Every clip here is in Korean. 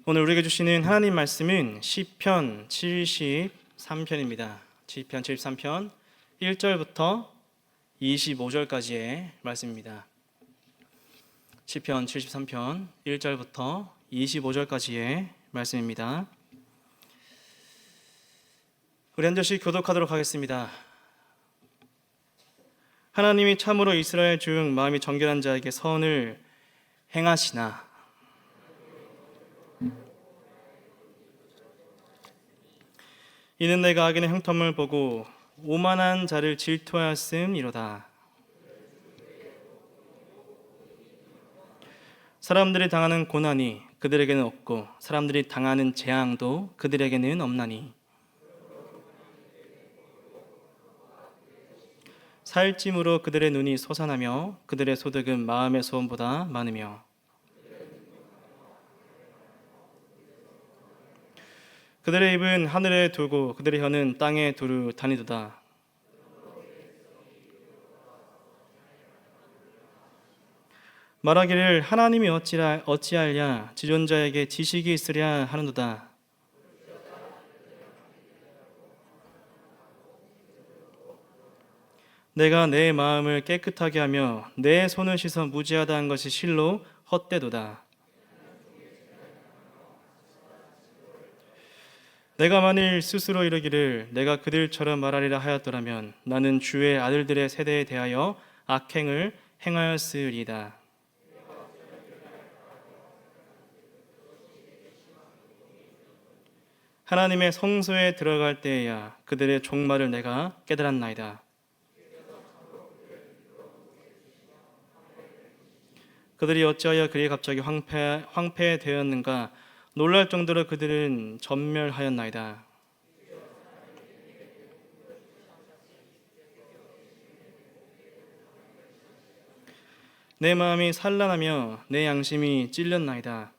오늘 우리에게 주시는 하나님 말씀은 시편 73편입니다. 시편 73편 1절부터 25절까지의 말씀입니다. 시편 73편 1절부터 25절까지의 말씀입니다. 우리 한 절씩 교독하도록 하겠습니다. 하나님이 참으로 이스라엘 중 마음이 정결한 자에게 선을 행하시나. 이는 내가 악인의 형통을 보고 오만한 자를 질투하였음이로다. 사람들이 당하는 고난이 그들에게는 없고 사람들이 당하는 재앙도 그들에게는 없나니, 살찜으로 그들의 눈이 솟아나며 그들의 소득은 마음의 소원보다 많으며, 그들의 입은 하늘에 두고 그들의 혀는 땅에 두루 다니도다. 말하기를 하나님이 어찌하랴, 지존자에게 지식이 있으랴 하는도다. 내가 내 마음을 깨끗하게 하며 내 손을 씻어 무지하다 한 것이 실로 헛되도다. 내가 만일 스스로 이르기를 내가 그들처럼 말하리라 하였더라면 나는 주의 아들들의 세대에 대하여 악행을 행하였으리이다. 하나님의 성소에 들어갈 때에야 그들의 종말을 내가 깨달았나이다. 그들이 어찌하여 그리 갑자기 황폐되었는가. 놀랄 정도로 그들은 전멸하였나이다. 내 마음이 산란하며 내 양심이 찔렸나이다.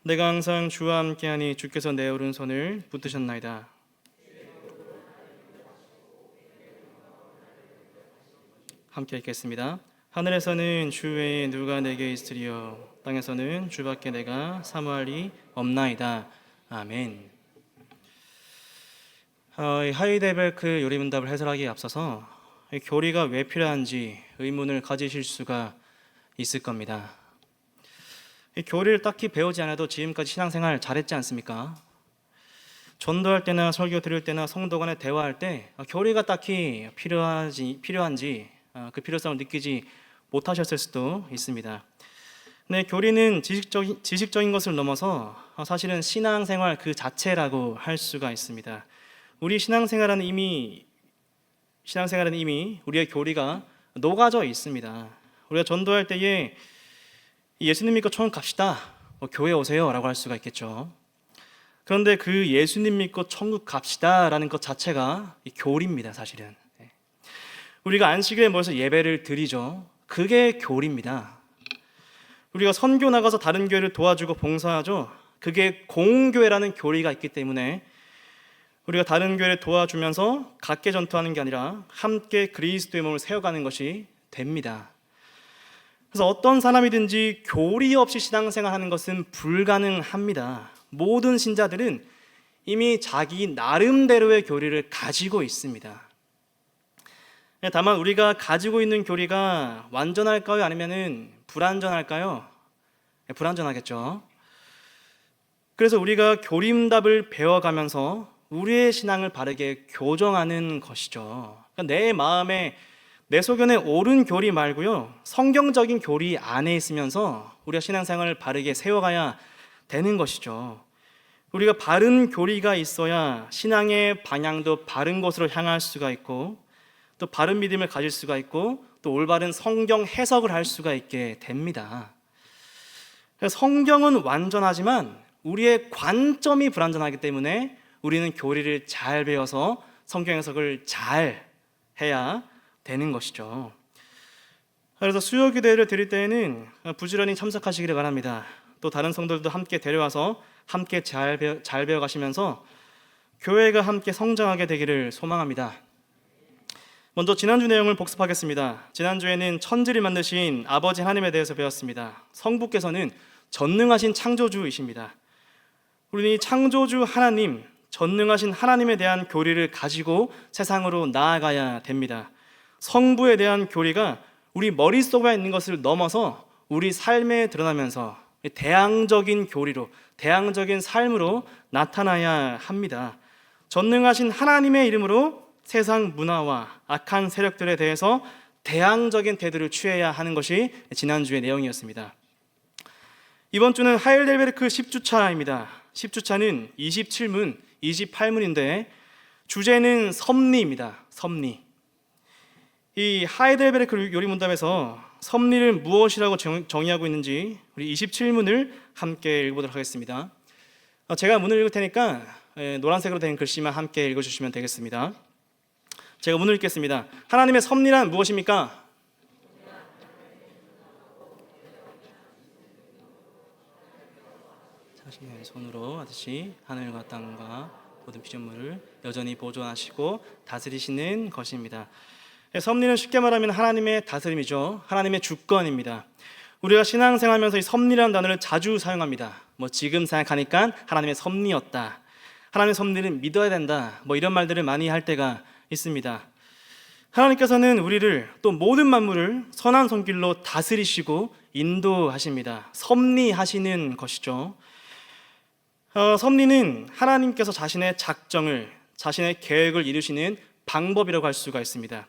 내가 항상 주와 함께하니 주께서 내 오른손을 붙드셨나이다. 함께 읽겠습니다. 하늘에서는 주 외에 누가 내게 있으리요, 땅에서는 주밖에 내가 사모할 이 없나이다. 아멘. 하이델베르크 요리문답을 해설하기에 앞서서 교리가 왜 필요한지 의문을 가지실 수가 있을 겁니다. 교리를 딱히 배우지 않아도 지금까지 신앙생활 잘했지 않습니까? 전도할 때나 설교 들을 때나 성도 간에 대화할 때 교리가 딱히 필요한지 그 필요성을 느끼지 못하셨을 수도 있습니다. 네, 교리는 지식적인 것을 넘어서 사실은 신앙생활 그 자체라고 할 수가 있습니다. 우리 신앙생활은 이미 우리의 교리가 녹아져 있습니다. 우리가 전도할 때에 예수님 믿고 천국 갑시다, 교회 오세요 라고 할 수가 있겠죠. 그런데 그 예수님 믿고 천국 갑시다 라는 것 자체가 교리입니다. 사실은 우리가 안식일에 모여서 예배를 드리죠. 그게 교리입니다. 우리가 선교 나가서 다른 교회를 도와주고 봉사하죠. 그게 공교회라는 교리가 있기 때문에 우리가 다른 교회를 도와주면서 각계 전투하는 게 아니라 함께 그리스도의 몸을 세워가는 것이 됩니다. 그래서 어떤 사람이든지 교리 없이 신앙생활하는 것은 불가능합니다. 모든 신자들은 이미 자기 나름대로의 교리를 가지고 있습니다. 다만 우리가 가지고 있는 교리가 완전할까요? 아니면 불완전할까요? 불완전하겠죠. 그래서 우리가 교리문답을 배워가면서 우리의 신앙을 바르게 교정하는 것이죠. 그러니까 내 마음에, 내 소견에 옳은 교리 말고요, 성경적인 교리 안에 있으면서 우리가 신앙생활을 바르게 세워가야 되는 것이죠. 우리가 바른 교리가 있어야 신앙의 방향도 바른 곳으로 향할 수가 있고, 또 바른 믿음을 가질 수가 있고, 또 올바른 성경 해석을 할 수가 있게 됩니다. 성경은 완전하지만 우리의 관점이 불완전하기 때문에 우리는 교리를 잘 배워서 성경 해석을 잘 해야 되는 것이죠. 그래서 수요기도회를 드릴 때에는 부지런히 참석하시기를 바랍니다. 또 다른 성도들도 함께 데려와서 함께 잘 배워가시면서 교회가 함께 성장하게 되기를 소망합니다. 먼저 지난주 내용을 복습하겠습니다. 지난주에는 천지를 만드신 아버지 하나님에 대해서 배웠습니다. 성부께서는 전능하신 창조주이십니다. 우리는 이 창조주 하나님, 전능하신 하나님에 대한 교리를 가지고 세상으로 나아가야 됩니다. 성부에 대한 교리가 우리 머릿속에 있는 것을 넘어서 우리 삶에 드러나면서 대항적인 교리로, 대항적인 삶으로 나타나야 합니다. 전능하신 하나님의 이름으로 세상 문화와 악한 세력들에 대해서 대항적인 태도를 취해야 하는 것이 지난주의 내용이었습니다. 이번 주는 하이델베르크 10주차입니다. 10주차는 27문, 28문인데 주제는 섭리입니다. 섭리. 이 하이델베르크 요리문답에서 섭리를 무엇이라고 정의하고 있는지 우리 27문을 함께 읽어보도록 하겠습니다. 제가 문을 읽을 테니까 노란색으로 된 글씨만 함께 읽어주시면 되겠습니다. 제가 문을 읽겠습니다. 하나님의 섭리란 무엇입니까? 자신의 손으로 하듯이 하늘과 땅과 모든 피조물을 여전히 보존하시고 다스리시는 것입니다. 섭리는 쉽게 말하면 하나님의 다스림이죠. 하나님의 주권입니다. 우리가 신앙생활하면서 이 섭리라는 단어를 자주 사용합니다. 지금 생각하니까 하나님의 섭리였다, 하나님의 섭리를 믿어야 된다, 이런 말들을 많이 할 때가 있습니다. 하나님께서는 우리를 또 모든 만물을 선한 손길로 다스리시고 인도하십니다. 섭리하시는 것이죠. 섭리는 하나님께서 자신의 작정을, 자신의 계획을 이루시는 방법이라고 할 수가 있습니다.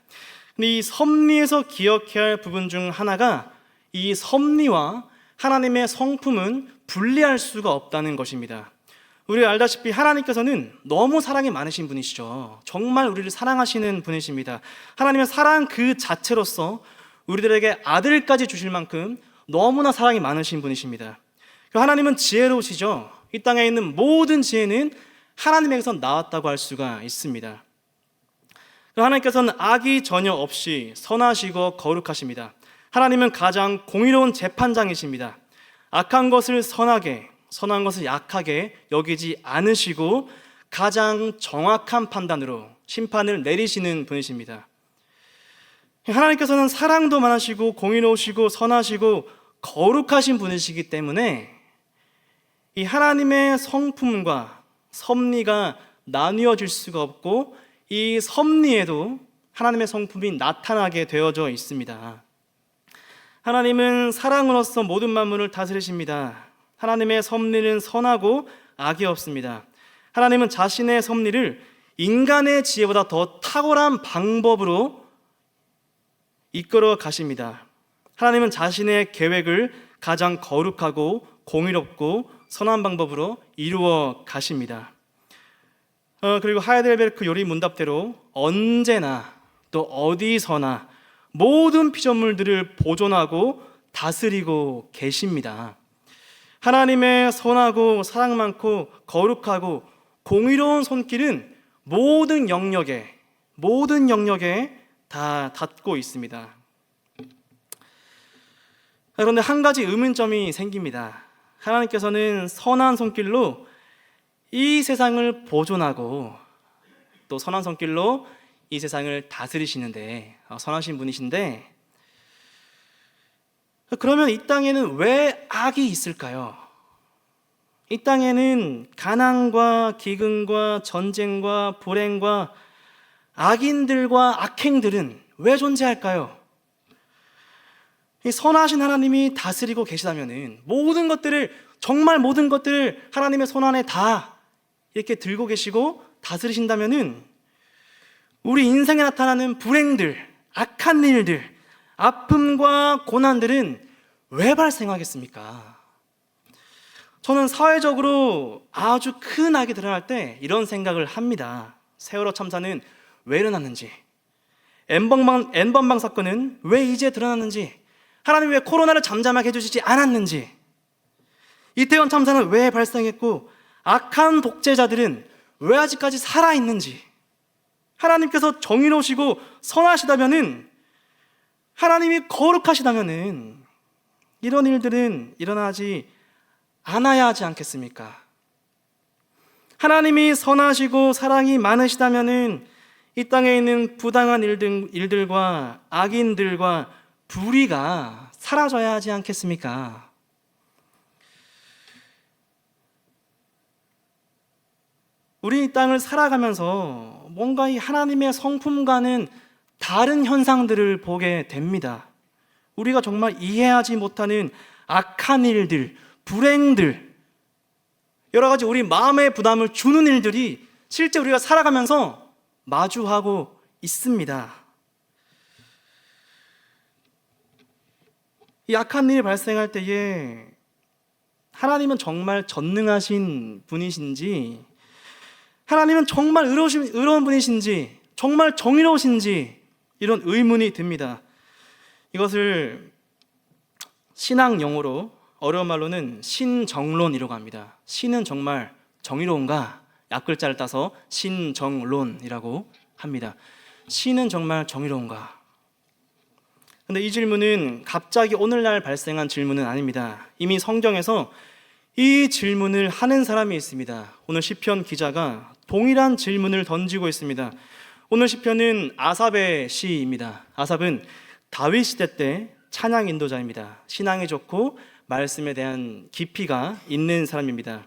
근데 이 섭리에서 기억해야 할 부분 중 하나가 이 섭리와 하나님의 성품은 분리할 수가 없다는 것입니다. 우리가 알다시피 하나님께서는 너무 사랑이 많으신 분이시죠. 정말 우리를 사랑하시는 분이십니다. 하나님의 사랑 그 자체로서 우리들에게 아들까지 주실 만큼 너무나 사랑이 많으신 분이십니다. 하나님은 지혜로우시죠. 이 땅에 있는 모든 지혜는 하나님에게서 나왔다고 할 수가 있습니다. 하나님께서는 악이 전혀 없이 선하시고 거룩하십니다. 하나님은 가장 공의로운 재판장이십니다. 악한 것을 선하게, 선한 것을 약하게 여기지 않으시고 가장 정확한 판단으로 심판을 내리시는 분이십니다. 하나님께서는 사랑도 많으시고 공의로우시고 선하시고 거룩하신 분이시기 때문에 이 하나님의 성품과 섭리가 나뉘어질 수가 없고 이 섭리에도 하나님의 성품이 나타나게 되어져 있습니다. 하나님은 사랑으로서 모든 만물을 다스리십니다. 하나님의 섭리는 선하고 악이 없습니다. 하나님은 자신의 섭리를 인간의 지혜보다 더 탁월한 방법으로 이끌어 가십니다. 하나님은 자신의 계획을 가장 거룩하고 공의롭고 선한 방법으로 이루어 가십니다. 그리고 하이델베르크 요리 문답대로 언제나 또 어디서나 모든 피조물들을 보존하고 다스리고 계십니다. 하나님의 선하고 사랑 많고 거룩하고 공의로운 손길은 모든 영역에 다 닿고 있습니다. 그런데 한 가지 의문점이 생깁니다. 하나님께서는 선한 손길로 이 세상을 보존하고 또 선한 손길로 이 세상을 다스리시는데 선하신 분이신데 그러면 이 땅에는 왜 악이 있을까요? 이 땅에는 가난과 기근과 전쟁과 불행과 악인들과 악행들은 왜 존재할까요? 이 선하신 하나님이 다스리고 계시다면 정말 모든 것들을 하나님의 손 안에 다 이렇게 들고 계시고 다스리신다면 우리 인생에 나타나는 불행들, 악한 일들, 아픔과 고난들은 왜 발생하겠습니까? 저는 사회적으로 아주 큰 악이 드러날 때 이런 생각을 합니다. 세월호 참사는 왜 일어났는지, N번방 사건은 왜 이제 드러났는지, 하나님이 왜 코로나를 잠잠하게 해주시지 않았는지, 이태원 참사는 왜 발생했고 악한 독재자들은 왜 아직까지 살아있는지, 하나님께서 정의로우시고 선하시다면은, 하나님이 거룩하시다면은 이런 일들은 일어나지 않아야 하지 않겠습니까? 하나님이 선하시고 사랑이 많으시다면은 이 땅에 있는 부당한 일들과 악인들과 불의가 사라져야 하지 않겠습니까? 우리 이 땅을 살아가면서 뭔가 이 하나님의 성품과는 다른 현상들을 보게 됩니다. 우리가 정말 이해하지 못하는 악한 일들, 불행들, 여러 가지 우리 마음의 부담을 주는 일들이 실제 우리가 살아가면서 마주하고 있습니다. 이 악한 일이 발생할 때에 하나님은 정말 전능하신 분이신지, 하나님은 정말 의로운 분이신지, 정말 정의로우신지 이런 의문이 듭니다. 이것을 신학 용어로 어려운 말로는 신정론이라고 합니다. 신은 정말 정의로운가? 앞글자를 따서 신정론이라고 합니다. 신은 정말 정의로운가? 근데 이 질문은 갑자기 오늘날 발생한 질문은 아닙니다. 이미 성경에서 이 질문을 하는 사람이 있습니다. 오늘 시편 기자가 동일한 질문을 던지고 있습니다. 오늘 시편은 아삽의 시입니다. 아삽은 다윗 시대 때 찬양 인도자입니다. 신앙이 좋고 말씀에 대한 깊이가 있는 사람입니다.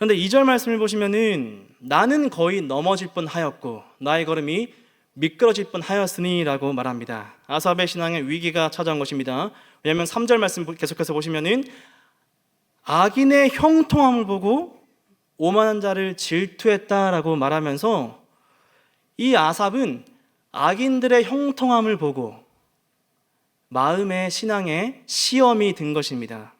그런데 2절 말씀을 보시면은 나는 거의 넘어질 뻔하였고 나의 걸음이 미끄러질 뻔하였으니 라고 말합니다. 아삽의 신앙에 위기가 찾아온 것입니다. 왜냐하면 3절 말씀 계속해서 보시면은 악인의 형통함을 보고 오만한 자를 질투했다라고 말하면서 이 아삽은 악인들의 형통함을 보고 마음의 신앙에 시험이 든 것입니다.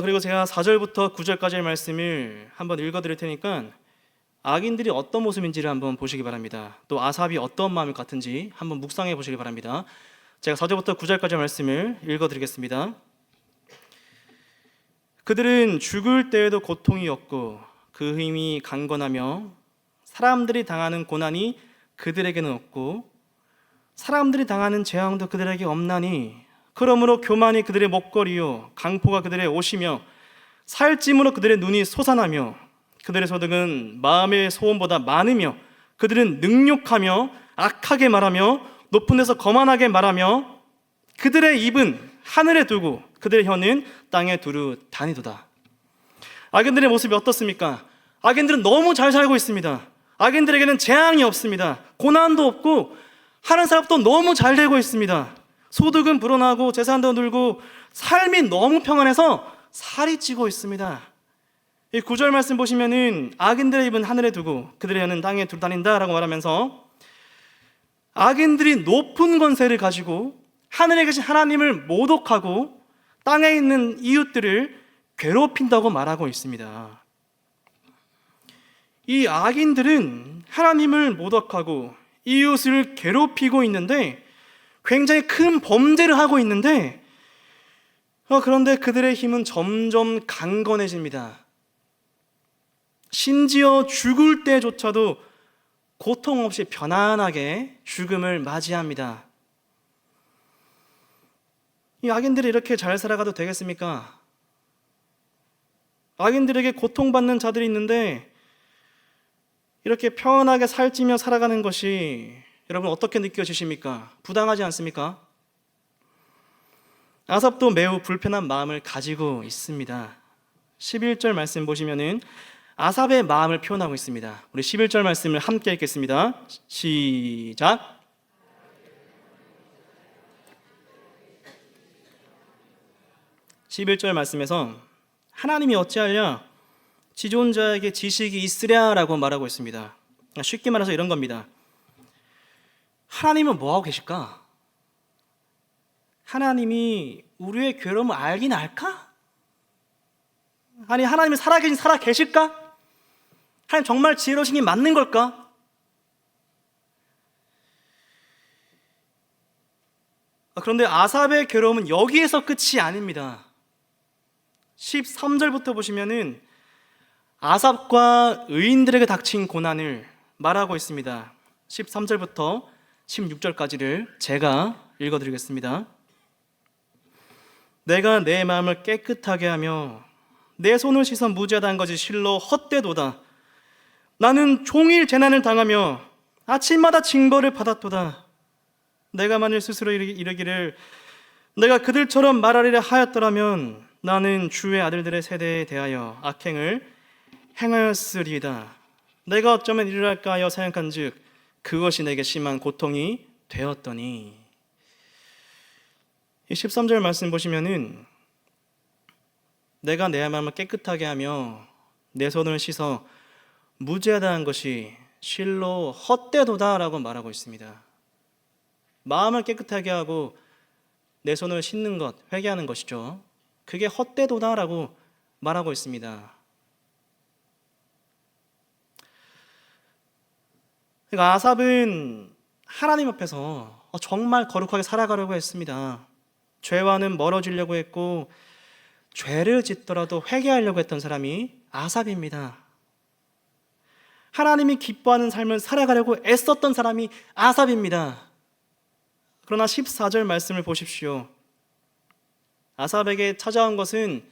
그리고 제가 4절부터 9절까지의 말씀을 한번 읽어드릴 테니까 악인들이 어떤 모습인지를 한번 보시기 바랍니다. 또 아삽이 어떤 마음을 같은지 한번 묵상해 보시기 바랍니다. 제가 4절부터 9절까지의 말씀을 읽어드리겠습니다. 그들은 죽을 때에도 고통이 없고 그 힘이 강건하며 사람들이 당하는 고난이 그들에게는 없고 사람들이 당하는 재앙도 그들에게 없나니 그러므로 교만이 그들의 목걸이요 강포가 그들의 옷이며 살찜으로 그들의 눈이 솟아나며 그들의 소득은 마음의 소원보다 많으며 그들은 능욕하며 악하게 말하며 높은 데서 거만하게 말하며 그들의 입은 하늘에 두고 그들의 혀는 땅에 두루 다니도다. 악인들의 모습이 어떻습니까? 악인들은 너무 잘 살고 있습니다. 악인들에게는 재앙이 없습니다. 고난도 없고 하는 사람도 너무 잘 되고 있습니다. 소득은 불어나고 재산도 늘고 삶이 너무 평안해서 살이 찌고 있습니다. 이 9절 말씀 보시면은 악인들의 입은 하늘에 두고 그들의 혀는 땅에 두루 다닌다라고 말하면서 악인들이 높은 권세를 가지고 하늘에 계신 하나님을 모독하고 땅에 있는 이웃들을 괴롭힌다고 말하고 있습니다. 이 악인들은 하나님을 모독하고 이웃을 괴롭히고 있는데 굉장히 큰 범죄를 하고 있는데 그런데 그들의 힘은 점점 강건해집니다. 심지어 죽을 때조차도 고통 없이 편안하게 죽음을 맞이합니다. 이 악인들이 이렇게 잘 살아가도 되겠습니까? 악인들에게 고통받는 자들이 있는데 이렇게 평안하게 살찌며 살아가는 것이 여러분 어떻게 느껴지십니까? 부당하지 않습니까? 아삽도 매우 불편한 마음을 가지고 있습니다. 11절 말씀 보시면은 아삽의 마음을 표현하고 있습니다. 우리 11절 말씀을 함께 읽겠습니다. 시작. (11절) 말씀에서 하나님이 어찌하랴 지존자에게 지식이 있으랴라고 말하고 있습니다. 쉽게 말해서 이런 겁니다. 하나님은 뭐하고 계실까? 하나님이 우리의 괴로움을 알긴 알까? 아니 하나님이 살아 계실까? 하나님 정말 지혜로우신 게 맞는 걸까? 그런데 아삽의 괴로움은 여기에서 끝이 아닙니다. 13절부터 보시면은 아삽과 의인들에게 닥친 고난을 말하고 있습니다. 13절부터 16절까지를 제가 읽어드리겠습니다. 내가 내 마음을 깨끗하게 하며 내 손을 씻어 무죄하다는 것이 실로 헛되도다. 나는 종일 재난을 당하며 아침마다 징벌을 받았도다. 내가 만일 스스로 이르기를 내가 그들처럼 말하리라 하였더라면 나는 주의 아들들의 세대에 대하여 악행을 행하였으리이다. 내가 어쩌면 이르랄까 하여 생각한즉 그것이 내게 심한 고통이 되었더니. 이 13절 말씀 보시면은 내가 내 마음을 깨끗하게 하며 내 손을 씻어 무죄하다 한 것이 실로 헛되도다라고 말하고 있습니다. 마음을 깨끗하게 하고 내 손을 씻는 것, 회개하는 것이죠. 그게 헛되도다라고 말하고 있습니다. 그러니까 아삽은 하나님 앞에서 정말 거룩하게 살아가려고 했습니다. 죄와는 멀어지려고 했고 죄를 짓더라도 회개하려고 했던 사람이 아삽입니다. 하나님이 기뻐하는 삶을 살아가려고 애썼던 사람이 아삽입니다. 그러나 14절 말씀을 보십시오. 아삽에게 찾아온 것은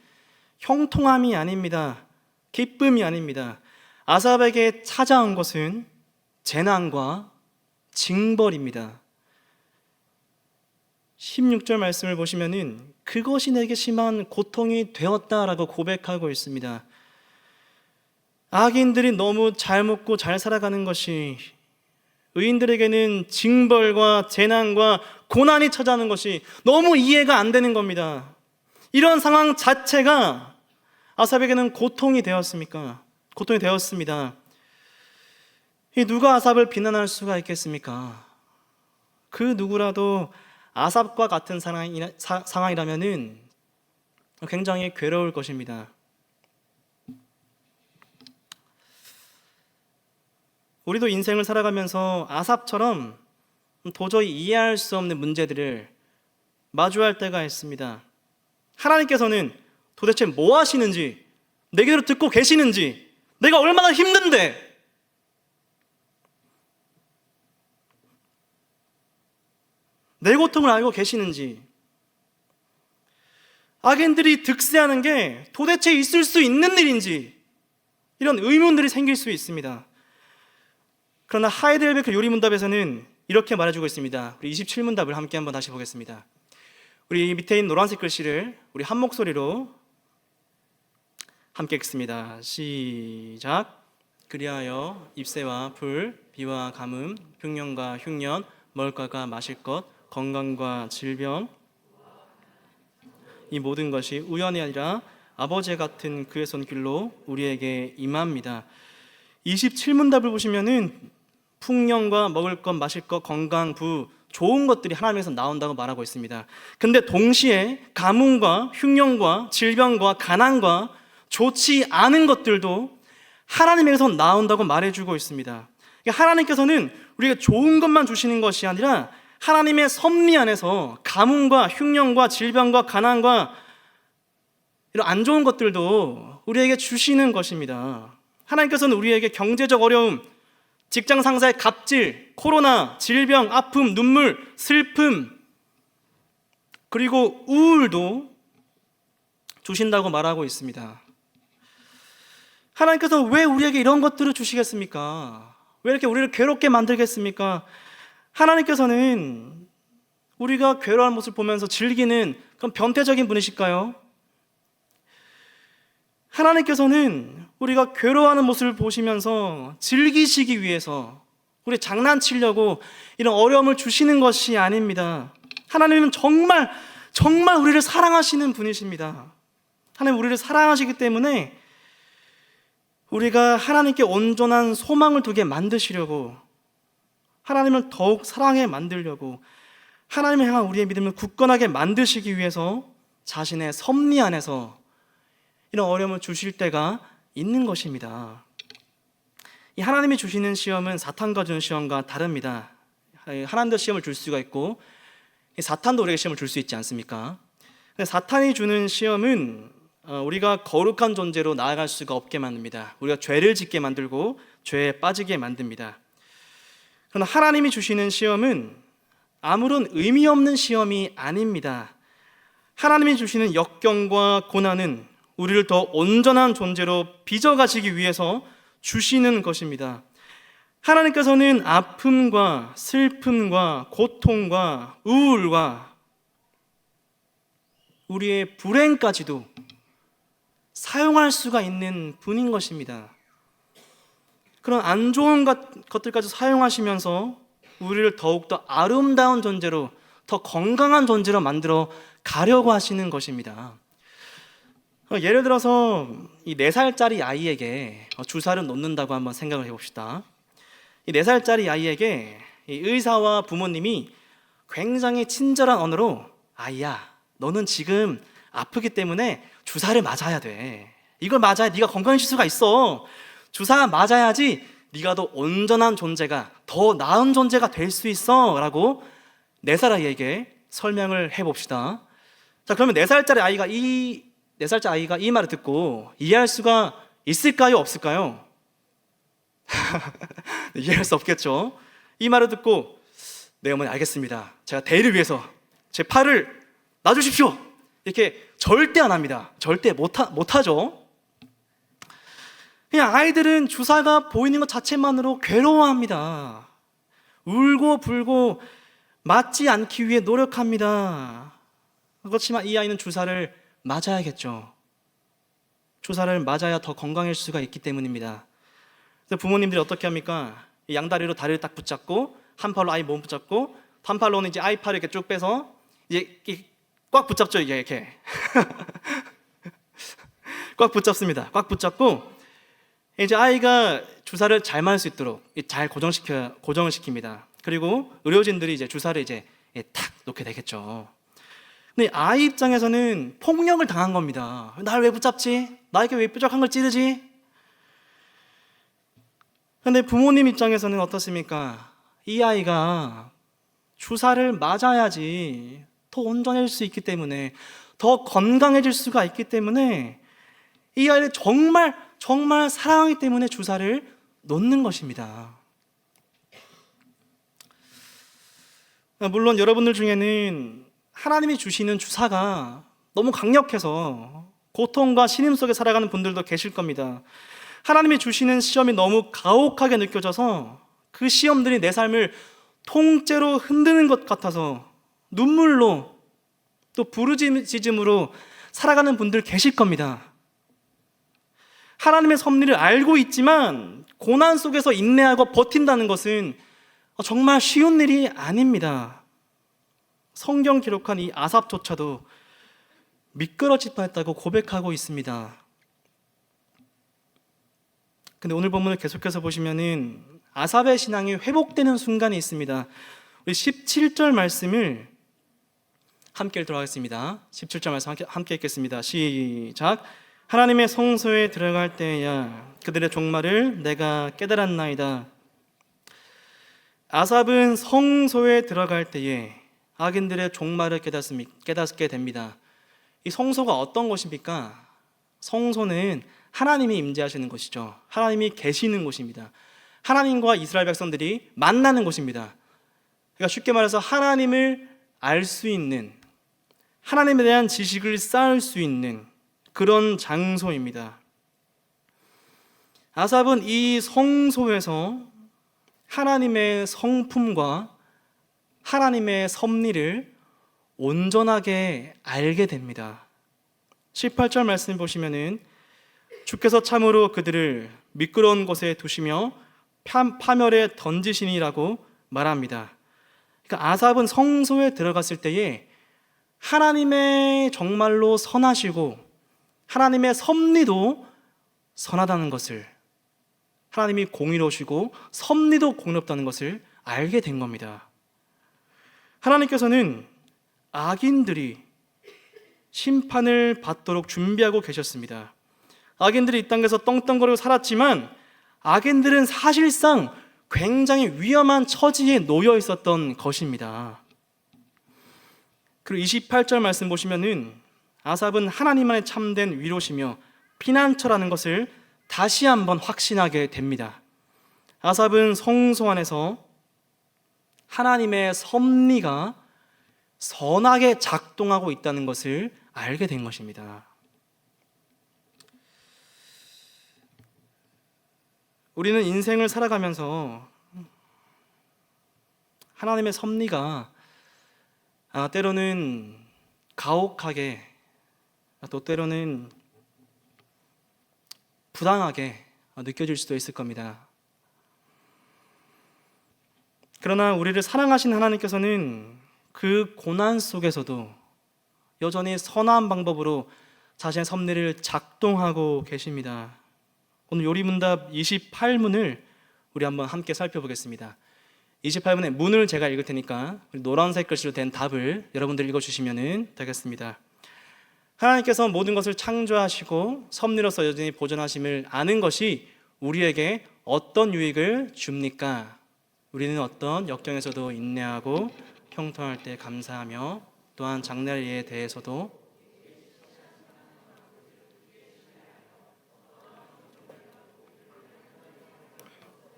형통함이 아닙니다. 기쁨이 아닙니다. 아삽에게 찾아온 것은 재난과 징벌입니다. 16절 말씀을 보시면은 그것이 내게 심한 고통이 되었다라고 고백하고 있습니다. 악인들이 너무 잘 먹고 잘 살아가는 것이 의인들에게는 징벌과 재난과 고난이 찾아오는 것이 너무 이해가 안 되는 겁니다. 이런 상황 자체가 아삽에게는 고통이 되었습니까? 고통이 되었습니다. 누가 아삽을 비난할 수가 있겠습니까? 그 누구라도 아삽과 같은 상황이라면은 굉장히 괴로울 것입니다. 우리도 인생을 살아가면서 아삽처럼 도저히 이해할 수 없는 문제들을 마주할 때가 있습니다. 하나님께서는 도대체 뭐 하시는지, 내 기도를 듣고 계시는지, 내가 얼마나 힘든데 내 고통을 알고 계시는지, 악인들이 득세하는 게 도대체 있을 수 있는 일인지, 이런 의문들이 생길 수 있습니다. 그러나 하이델베르크 요리문답에서는 이렇게 말해주고 있습니다. 우리 27문답을 함께 한번 다시 보겠습니다. 우리 밑에 있는 노란색 글씨를 우리 한 목소리로 함께 읽습니다. 시작. 그리하여 입새와 불, 비와 가뭄, 흉년과 흉년, 먹을 것과 마실 것, 건강과 질병, 이 모든 것이 우연이 아니라 아버지 같은 그의 손길로 우리에게 임합니다. 27문답을 보시면은 풍년과 먹을 것, 마실 것, 건강, 부, 좋은 것들이 하나님에서 나온다고 말하고 있습니다. 근데 동시에 가뭄과 흉년과 질병과 가난과 좋지 않은 것들도 하나님에게서 나온다고 말해주고 있습니다. 하나님께서는 우리가 좋은 것만 주시는 것이 아니라 하나님의 섭리 안에서 가뭄과 흉년과 질병과 가난과 이런 안 좋은 것들도 우리에게 주시는 것입니다. 하나님께서는 우리에게 경제적 어려움, 직장 상사의 갑질, 코로나, 질병, 아픔, 눈물, 슬픔, 그리고 우울도 주신다고 말하고 있습니다. 하나님께서 왜 우리에게 이런 것들을 주시겠습니까? 왜 이렇게 우리를 괴롭게 만들겠습니까? 하나님께서는 우리가 괴로워하는 모습을 보면서 즐기는 그런 변태적인 분이실까요? 하나님께서는 우리가 괴로워하는 모습을 보시면서 즐기시기 위해서 우리 장난치려고 이런 어려움을 주시는 것이 아닙니다. 하나님은 정말 우리를 사랑하시는 분이십니다. 하나님 우리를 사랑하시기 때문에 우리가 하나님께 온전한 소망을 두게 만드시려고, 하나님을 더욱 사랑해 만들려고, 하나님을 향한 우리의 믿음을 굳건하게 만드시기 위해서 자신의 섭리 안에서 이런 어려움을 주실 때가 있는 것입니다. 이 하나님이 주시는 시험은 사탄과 주는 시험과 다릅니다. 하나님도 시험을 줄 수가 있고 사탄도 우리에게 시험을 줄 수 있지 않습니까? 근데 사탄이 주는 시험은 우리가 거룩한 존재로 나아갈 수가 없게 만듭니다. 우리가 죄를 짓게 만들고 죄에 빠지게 만듭니다. 그러나 하나님이 주시는 시험은 아무런 의미 없는 시험이 아닙니다. 하나님이 주시는 역경과 고난은 우리를 더 온전한 존재로 빚어가시기 위해서 주시는 것입니다. 하나님께서는 아픔과 슬픔과 고통과 우울과 우리의 불행까지도 사용할 수가 있는 분인 것입니다. 그런 안 좋은 것들까지 사용하시면서 우리를 더욱더 아름다운 존재로, 더 건강한 존재로 만들어 가려고 하시는 것입니다. 예를 들어서 이 4살짜리 아이에게 주사를 놓는다고 한번 생각을 해봅시다. 이 4살짜리 아이에게 이 의사와 부모님이 굉장히 친절한 언어로, 아이야, 너는 지금 아프기 때문에 주사를 맞아야 돼. 이걸 맞아야 네가 건강해질 수가 있어. 주사 맞아야지 네가 더 온전한 존재가, 더 나은 존재가 될 수 있어 라고 4살 아이에게 설명을 해봅시다. 자, 그러면 4살짜리 아이가 이 말을 듣고 이해할 수가 있을까요? 없을까요? 이해할 수 없겠죠. 이 말을 듣고, 네 어머니 알겠습니다, 제가 대의를 위해서 제 팔을 놔주십시오, 이렇게 절대 안 합니다. 절대 못하죠. 그냥 아이들은 주사가 보이는 것 자체만으로 괴로워합니다. 울고 불고 맞지 않기 위해 노력합니다. 그렇지만 이 아이는 주사를 맞아야겠죠. 주사를 맞아야 더 건강해질 수가 있기 때문입니다. 그래서 부모님들이 어떻게 합니까? 양다리로 다리를 딱 붙잡고, 한 팔로 아이 몸 붙잡고, 한 팔로는 이제 아이 팔을 이렇게 쭉 빼서 이제 꽉 붙잡죠. 이게 이렇게 꽉 붙잡습니다. 꽉 붙잡고 이제 아이가 주사를 잘 맞을 수 있도록 잘 고정을 시킵니다. 그리고 의료진들이 이제 주사를 이제 탁 놓게 되겠죠. 근데 아이 입장에서는 폭력을 당한 겁니다. 날 왜 붙잡지? 나에게 왜 뾰족한 걸 찌르지? 근데 부모님 입장에서는 어떻습니까? 이 아이가 주사를 맞아야지 더 온전해질 수 있기 때문에, 더 건강해질 수가 있기 때문에, 이 아이를 정말 사랑하기 때문에 주사를 놓는 것입니다. 물론 여러분들 중에는 하나님이 주시는 주사가 너무 강력해서 고통과 신음 속에 살아가는 분들도 계실 겁니다. 하나님이 주시는 시험이 너무 가혹하게 느껴져서 그 시험들이 내 삶을 통째로 흔드는 것 같아서 눈물로 또 부르짖음으로 살아가는 분들 계실 겁니다. 하나님의 섭리를 알고 있지만 고난 속에서 인내하고 버틴다는 것은 정말 쉬운 일이 아닙니다. 성경 기록한 이 아삽조차도 미끄러질 뻔했다고 고백하고 있습니다. 근데 오늘 본문을 계속해서 보시면은 아삽의 신앙이 회복되는 순간이 있습니다. 우리 17절 말씀을 함께 읽도록 하겠습니다. 17절 말씀 함께 읽겠습니다. 시작. 하나님의 성소에 들어갈 때야 그들의 종말을 내가 깨달았나이다. 아삽은 성소에 들어갈 때에 악인들의 종말을 깨닫게 됩니다. 이 성소가 어떤 곳입니까? 성소는 하나님이 임재하시는 곳이죠. 하나님이 계시는 곳입니다. 하나님과 이스라엘 백성들이 만나는 곳입니다. 그러니까 쉽게 말해서 하나님을 알 수 있는, 하나님에 대한 지식을 쌓을 수 있는 그런 장소입니다. 아삽은 이 성소에서 하나님의 성품과 하나님의 섭리를 온전하게 알게 됩니다. 18절 말씀 보시면은 주께서 참으로 그들을 미끄러운 곳에 두시며 파멸에 던지시니라고 말합니다. 그러니까 아삽은 성소에 들어갔을 때에 하나님의 정말로 선하시고 하나님의 섭리도 선하다는 것을, 하나님이 공의로우시고 섭리도 공의롭다는 것을 알게 된 겁니다. 하나님께서는 악인들이 심판을 받도록 준비하고 계셨습니다. 악인들이 이 땅에서 떵떵거리고 살았지만 악인들은 사실상 굉장히 위험한 처지에 놓여 있었던 것입니다. 그리고 28절 말씀 보시면은 아삽은 하나님 안에 참된 위로시며 피난처라는 것을 다시 한번 확신하게 됩니다. 아삽은 성소 안에서 하나님의 섭리가 선하게 작동하고 있다는 것을 알게 된 것입니다. 우리는 인생을 살아가면서 하나님의 섭리가 때로는 가혹하게, 또 때로는 부당하게 느껴질 수도 있을 겁니다. 그러나 우리를 사랑하신 하나님께서는 그 고난 속에서도 여전히 선한 방법으로 자신의 섭리를 작동하고 계십니다. 오늘 요리문답 28문을 우리 한번 함께 살펴보겠습니다. 28문의 문을 제가 읽을 테니까 노란색 글씨로 된 답을 여러분들 읽어주시면 되겠습니다. 하나님께서 모든 것을 창조하시고 섭리로서 여전히 보존하심을 아는 것이 우리에게 어떤 유익을 줍니까? 우리는 어떤 역경에서도 인내하고 형통할 때 감사하며 또한 장래의 일에 대해서도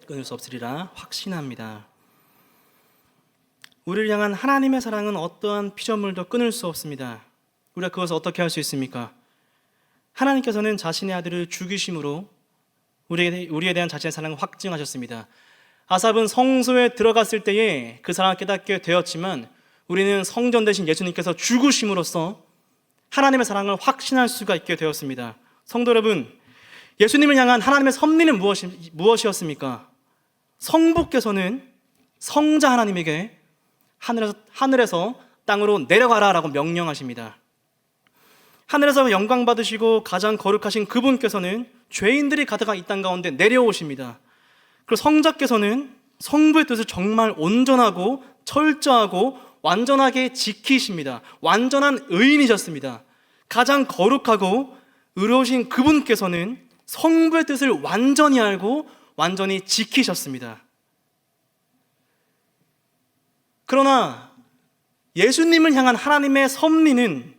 끊을 수 없으리라 확신합니다. 우리를 향한 하나님의 사랑은 어떠한 피조물도 끊을 수 없습니다. 우리가 그것을 어떻게 할 수 있습니까? 하나님께서는 자신의 아들을 죽이심으로 우리에 대한 자신의 사랑을 확증하셨습니다. 아삽은 성소에 들어갔을 때에 그 사랑을 깨닫게 되었지만 우리는 성전 대신 예수님께서 죽으심으로써 하나님의 사랑을 확신할 수가 있게 되었습니다. 성도 여러분, 예수님을 향한 하나님의 섭리는 무엇이었습니까? 성부께서는 성자 하나님에게 하늘에서 땅으로 내려가라 라고 명령하십니다. 하늘에서 영광 받으시고 가장 거룩하신 그분께서는 죄인들이 가득한 이 땅 가운데 내려오십니다. 그리고 성자께서는 성부의 뜻을 정말 온전하고 철저하고 완전하게 지키십니다. 완전한 의인이셨습니다. 가장 거룩하고 의로우신 그분께서는 성부의 뜻을 완전히 알고 완전히 지키셨습니다. 그러나 예수님을 향한 하나님의 섭리는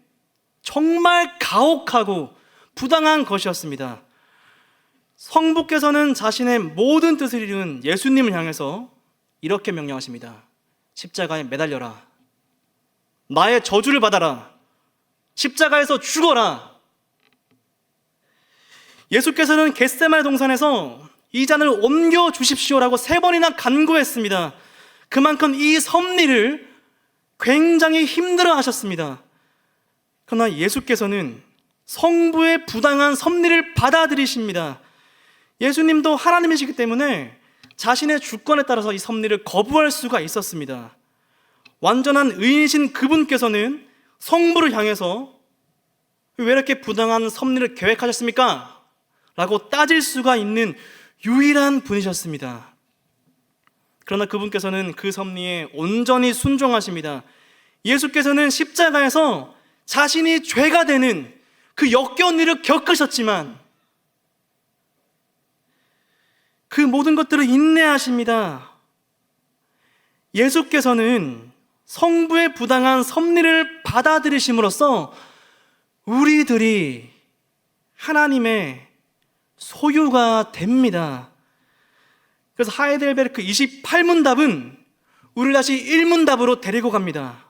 정말 가혹하고 부당한 것이었습니다. 성부께서는 자신의 모든 뜻을 이룬 예수님을 향해서 이렇게 명령하십니다. 십자가에 매달려라. 나의 저주를 받아라. 십자가에서 죽어라. 예수께서는 겟세마네 동산에서 이 잔을 옮겨 주십시오라고 3번이나 간구했습니다. 그만큼 이 섭리를 굉장히 힘들어 하셨습니다. 그러나 예수께서는 성부의 부당한 섭리를 받아들이십니다. 예수님도 하나님이시기 때문에 자신의 주권에 따라서 이 섭리를 거부할 수가 있었습니다. 완전한 의인이신 그분께서는 성부를 향해서 왜 이렇게 부당한 섭리를 계획하셨습니까? 라고 따질 수가 있는 유일한 분이셨습니다. 그러나 그분께서는 그 섭리에 온전히 순종하십니다. 예수께서는 십자가에서 자신이 죄가 되는 그 역겨운 일을 겪으셨지만 그 모든 것들을 인내하십니다. 예수께서는 성부의 부당한 섭리를 받아들이심으로써 우리들이 하나님의 소유가 됩니다. 그래서 하이델베르크 28문답은 우리를 다시 1문답으로 데리고 갑니다.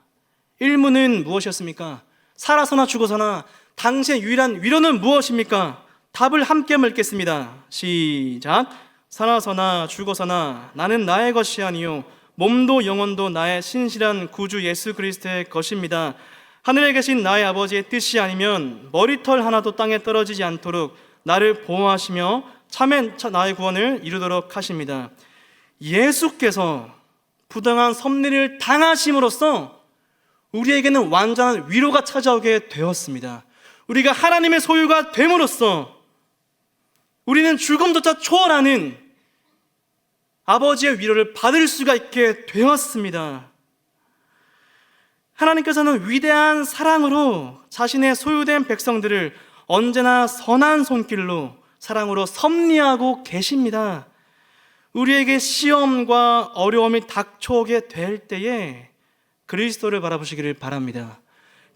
1문은 무엇이었습니까? 살아서나 죽어서나 당신의 유일한 위로는 무엇입니까? 답을 함께 읽겠습니다. 시작. 살아서나 죽어서나 나는 나의 것이 아니요 몸도 영혼도 나의 신실한 구주 예수 그리스도의 것입니다. 하늘에 계신 나의 아버지의 뜻이 아니면 머리털 하나도 땅에 떨어지지 않도록 나를 보호하시며 참에 나의 구원을 이루도록 하십니다. 예수께서 부당한 섭리를 당하심으로써 우리에게는 완전한 위로가 찾아오게 되었습니다. 우리가 하나님의 소유가 됨으로써 우리는 죽음조차 초월하는 아버지의 위로를 받을 수가 있게 되었습니다. 하나님께서는 위대한 사랑으로 자신의 소유된 백성들을 언제나 선한 손길로 사랑으로 섭리하고 계십니다. 우리에게 시험과 어려움이 닥쳐오게 될 때에 그리스도를 바라보시기를 바랍니다.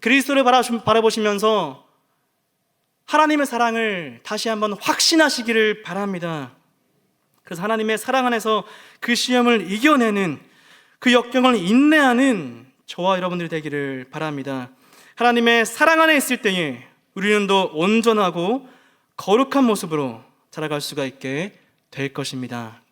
그리스도를 바라보시면서 하나님의 사랑을 다시 한번 확신하시기를 바랍니다. 그래서 하나님의 사랑 안에서 그 시험을 이겨내는, 그 역경을 인내하는 저와 여러분들이 되기를 바랍니다. 하나님의 사랑 안에 있을 때에 우리는 더 온전하고 거룩한 모습으로 자라갈 수가 있게 될 것입니다.